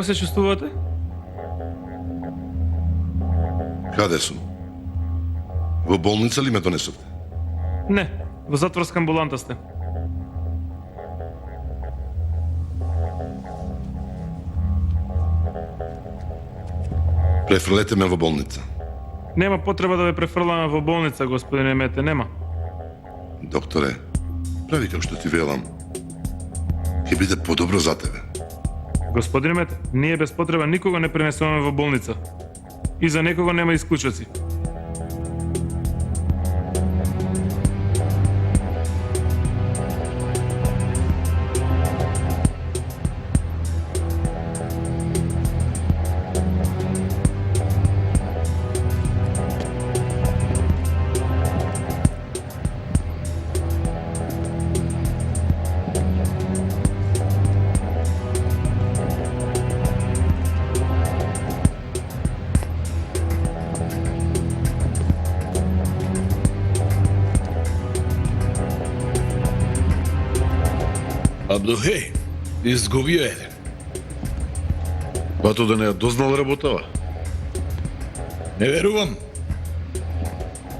Како се чувствувате? Каде сум? Во болница ли ме донесовте? Не, во затворска амбуланта сте. Префрлете ме во болница. Нема потреба да ве префрламе во болница, господине Мете, нема. Докторе, прави како што ти велам. Ќе биде подобро за тебе. Господине Мете, ние без потреба никога не пренесуваме во болница. И за некого нема исклучоци. Абдухей, изгубио еден. Бато да не ја дознал работава? Не верувам.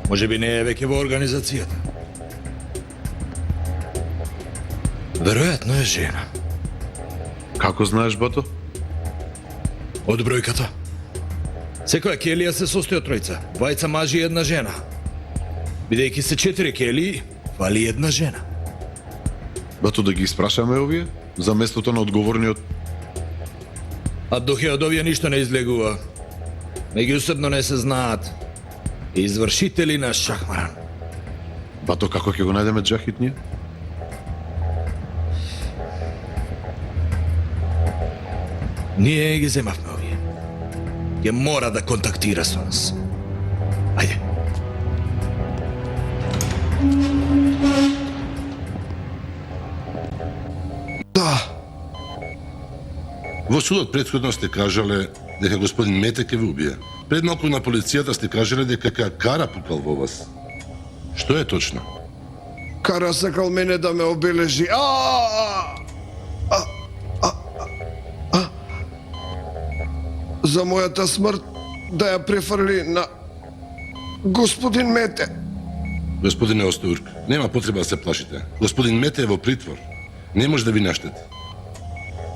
Може би не е веќе во организацијата. Веројатно е жена. Како знаеш, бато? Од бројката. Секоја келија се состои од тројца. Двајца мажи и една жена. Бидејќи се 4 келии, фали една жена. Бато да ги испрашаме овие? За местото на одговорниот? Абдухе, од овие ништо не излегува. Меѓусебно не се знаат извршители на шахмаран. Бато, како ќе го најдеме Џахит ние? Ние ги земавме овие. Ќе мора да контактира со нас. Ајде. Во судот претходно сте кажале дека господин Мете ќе ве убие. Пред малку на полицијата сте кажале дека Кара пукал во вас. Што е точно? Кара сакал мене да ме обележи. За мојата смрт да ја префрли на господин Мете. Господине Остурк, нема потреба да се плашите. Господин Мете е во притвор. Не може да ви наштети.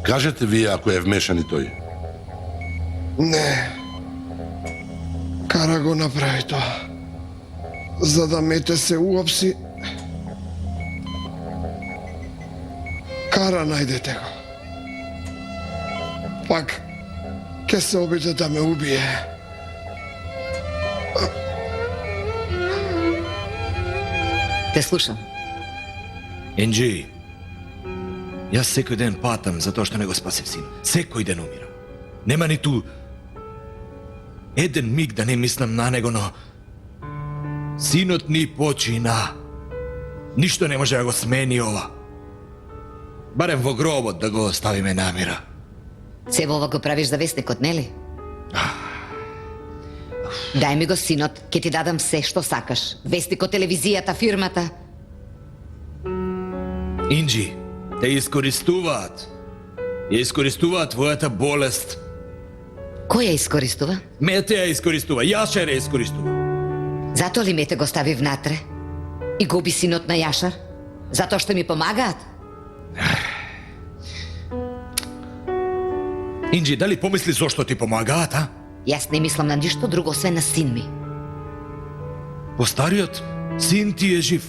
Кажете вие ако е вмешан и тој. Не. Кара го направи тоа. За да Мете се уапси. Кара, најдете го. Пак ќе се обиде да ме убие. Те слушам. Енджи, јас секој ден патам за тоа што не го спасив син. Секој ден умирам. Нема ниту еден миг да не мислам на него, но синот ни почина. Ништо не може да го смени ова. Барем во гробот да го оставиме намира. Се ова го правиш за вестникот, нели? Дај ми го синот, ќе ти дадам се што сакаш. Вестникот, телевизијата, фирмата. Инджи, те искористуваат. Ја искористуваат твојата болест. Кој ја искористува? Мете ја искористува, Јашер ја искористува. Затоа ли Мете го стави внатре? И губи синот на Јашар? Затоа што ми помагаат? Инджи, дали помисли зошто ти помагаат, а? Јас не мислам на ништо друго, освен на син ми. Постариот син ти е жив.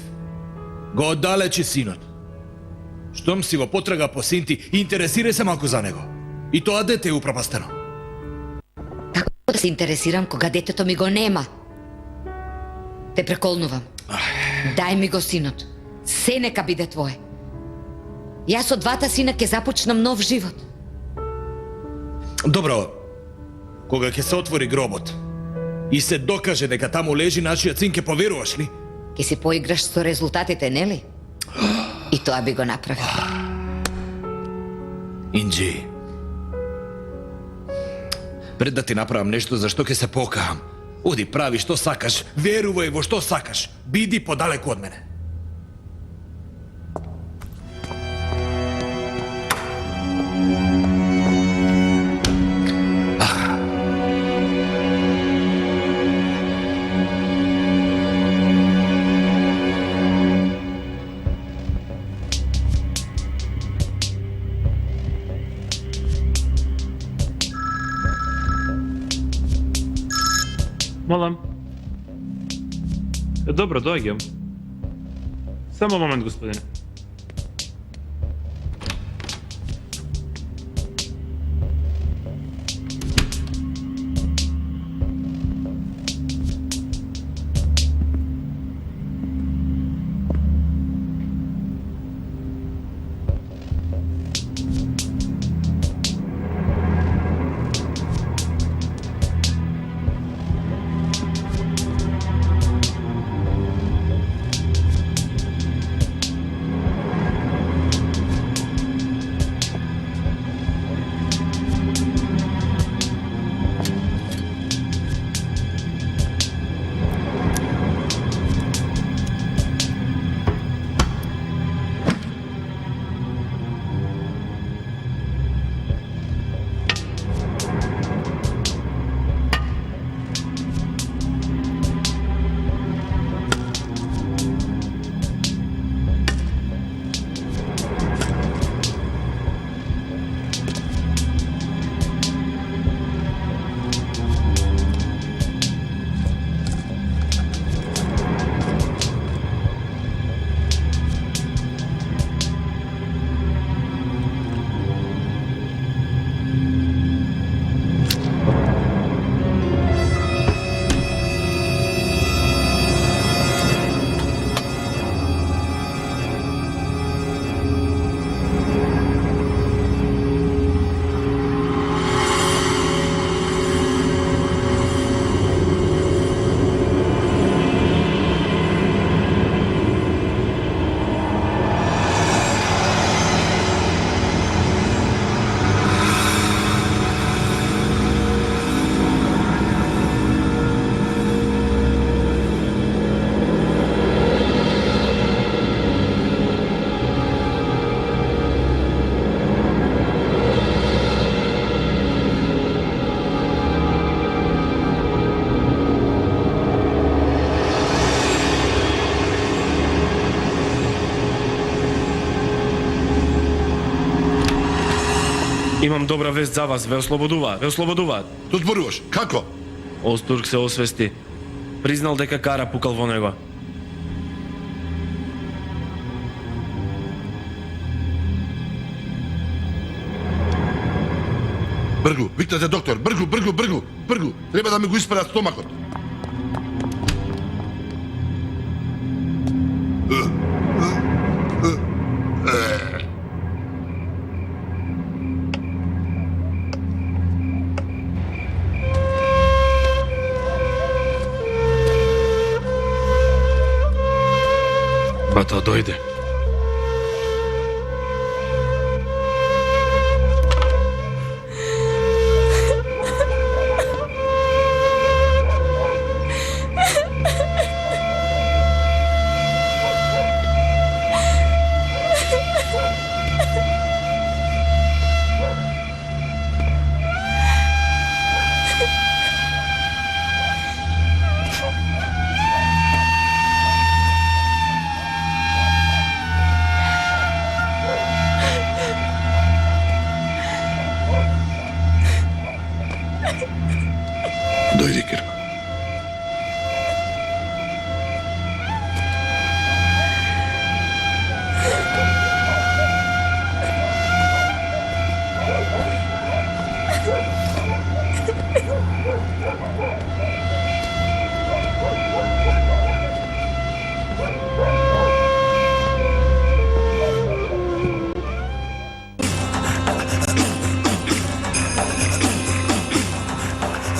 Го оддалечи синот. Штом си во потрага по син ти, интересирај се малку за него. И тоа дете е упропастено. Како да се интересирам кога детето ми го нема? Те преколнувам. Дај ми го синот. Се нека биде твое. Јас од двата сина ќе започнам нов живот. Добро, кога ќе се отвори гробот и се докаже дека таму лежи нашиот син, ќе поверуваш ли? Ќе се поиграш со резултатите, нели? И тоа би го направил. Инджи, пред да ти направам нешто за што ќе се покаам, оди прави што сакаш, верувај во што сакаш, биди подалеку од мене. Молам. Добро, доаѓам. Само момент, господине. Имам добра вест за вас, ве ослободуваат, ве ослободуваат. Што зборуваш? Како? Остурк се освести. Признал дека кара пукал во него. Бргу, викнете доктор, бргу, бргу, бргу, бргу. Треба да ми го испарат стомакот. Бата, дојде. Дојди, Кирко.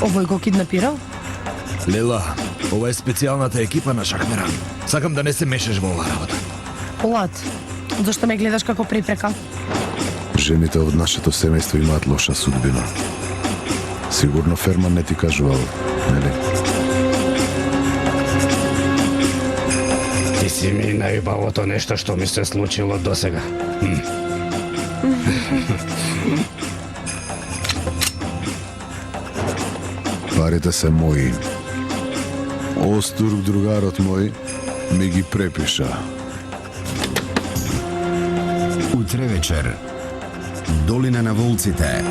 Овој го киднапирал? Лела, ова е специјалната екипа на Шахмеран. Сакам да не се мешаш во оваа работа. Лад, зашто ме гледаш како препрека? Жените од нашето семејство имаат лоша судбина. Сигурно Ферман не ти кажувал, нели? Ти си ми најубавото нешто што ми се случило досега. Парите се мои. Остурк, другарот мој, ми ги препиша. Утре вечер. Долина на волците.